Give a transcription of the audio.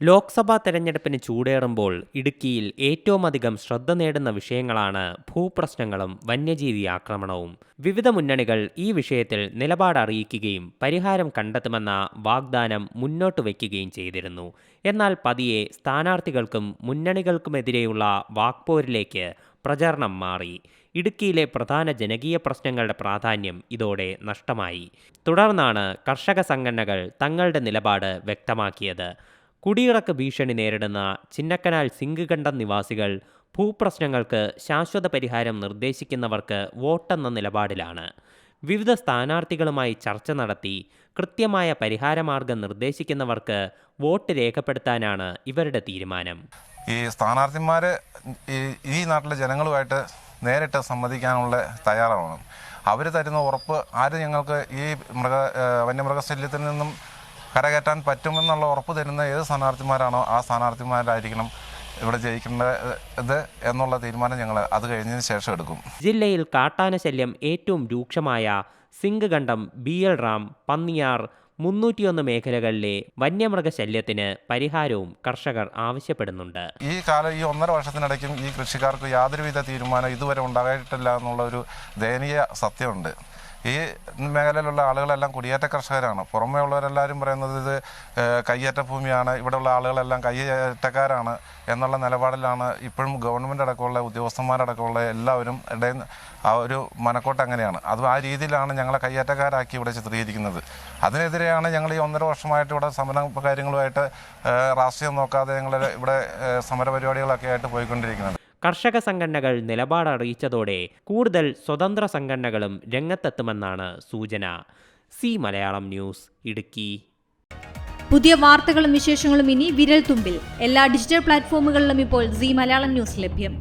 ലോക്സഭാ തെരഞ്ഞെടുപ്പിന് ചൂടേറുമ്പോൾ ഇടുക്കിയിൽ ഏറ്റവുമധികം ശ്രദ്ധ നേടുന്ന വിഷയങ്ങളാണ് ഭൂപ്രശ്നങ്ങളും വന്യജീവി ആക്രമണവും. വിവിധ മുന്നണികൾ ഈ വിഷയത്തിൽ നിലപാട് അറിയിക്കുകയും പരിഹാരം കണ്ടെത്തുമെന്ന വാഗ്ദാനം മുന്നോട്ട് വയ്ക്കുകയും ചെയ്തിരുന്നു. എന്നാൽ പതിയെ സ്ഥാനാർത്ഥികൾക്കും മുന്നണികൾക്കുമെതിരെയുള്ള വാക്പോരിലേക്ക് പ്രചാരണം മാറി. ഇടുക്കിയിലെ പ്രധാന ജനകീയ പ്രശ്നങ്ങളുടെ പ്രാധാന്യം ഇതോടെ നഷ്ടമായി. തുടർന്നാണ് കർഷക സംഘടനകൾ തങ്ങളുടെ നിലപാട് വ്യക്തമാക്കിയത്. കുടിയിറക്ക് ഭീഷണി നേരിടുന്ന ചിന്നക്കനാൽ സിങ്കുകണ്ടം നിവാസികൾ ഭൂപ്രശ്നങ്ങൾക്ക് ശാശ്വത പരിഹാരം നിർദ്ദേശിക്കുന്നവർക്ക് വോട്ടെന്ന നിലപാടിലാണ്. വിവിധ സ്ഥാനാർത്ഥികളുമായി ചർച്ച നടത്തി കൃത്യമായ പരിഹാരമാർഗം നിർദ്ദേശിക്കുന്നവർക്ക് വോട്ട് രേഖപ്പെടുത്താനാണ് ഇവരുടെ തീരുമാനം. ഈ സ്ഥാനാർത്ഥിമാർ ഈ നാട്ടിലെ ജനങ്ങളുമായിട്ട് നേരിട്ട് സംവദിക്കാനുള്ള തയ്യാറാവണം. അവർ തരുന്ന ഉറപ്പ് ഞങ്ങൾക്ക് ഈ വന്യമൃഗശല്യത്തിൽ നിന്നും കരകയറ്റാൻ പറ്റുമെന്നുള്ള ഉറപ്പ് തരുന്ന ഏത് സ്ഥാനാർത്ഥിമാരാണോ ആ സ്ഥാനാർത്ഥിമാരായിരിക്കണം ഇവിടെ ജയിക്കേണ്ടത് എന്നുള്ള തീരുമാനം ഞങ്ങൾ അത് കഴിഞ്ഞതിന് ശേഷം എടുക്കും. ജില്ലയിൽ കാട്ടാന ശല്യം ഏറ്റവും രൂക്ഷമായ സിങ്കുകണ്ടം, BL റാം, പന്നിയാർ 301 മേഖലകളിലെ വന്യമൃഗശല്യത്തിന് പരിഹാരവും കർഷകർ ആവശ്യപ്പെടുന്നുണ്ട്. ഈ 1.5 വർഷത്തിനിടയ്ക്കും ഈ കൃഷിക്കാർക്ക് യാതൊരുവിധ തീരുമാനം ഇതുവരെ ഉണ്ടായിട്ടില്ല എന്നുള്ള ഒരു ദയനീയ സത്യമുണ്ട്. ഈ മേഖലയിലുള്ള ആളുകളെല്ലാം കുടിയേറ്റ കർഷകരാണ്. പുറമേ ഉള്ളവരെല്ലാവരും പറയുന്നത് ഇത് കയ്യേറ്റ ഭൂമിയാണ്, ഇവിടെയുള്ള ആളുകളെല്ലാം കയ്യേറ്റക്കാരാണ് എന്നുള്ള നിലപാടിലാണ് ഇപ്പോഴും ഗവൺമെൻറ് അടക്കമുള്ള ഉദ്യോഗസ്ഥന്മാരടക്കമുള്ള എല്ലാവരും ആ ഒരു മനക്കോട്ട് അങ്ങനെയാണ്. ആ രീതിയിലാണ് ഞങ്ങളെ കയ്യേറ്റക്കാരാക്കി ഇവിടെ ചിത്രീകരിക്കുന്നത്. അതിനെതിരെയാണ് ഞങ്ങൾ ഈ 1.5 വർഷമായിട്ട് ഇവിടെ സമര കാര്യങ്ങളുമായിട്ട് രാഷ്ട്രീയം നോക്കാതെ ഞങ്ങൾ ഇവിടെ സമരപരിപാടികളൊക്കെ ആയിട്ട് പോയിക്കൊണ്ടിരിക്കുന്നത്. കർഷക സംഘടനകൾ നിലപാടറിയിച്ചതോടെ കൂടുതൽ സ്വതന്ത്ര സംഘടനകളും രംഗത്തെത്തുമെന്നാണ് സൂചന. മലയാളം ന്യൂസ്, ഇടുക്കി. പുതിയ വാർത്തകളും വിശേഷങ്ങളും ഇനി വിരൽ തുമ്പിൽ. എല്ലാ ഡിജിറ്റൽ പ്ലാറ്റ്ഫോമുകളിലും ഇപ്പോൾ മലയാളം ന്യൂസ് ലഭ്യം.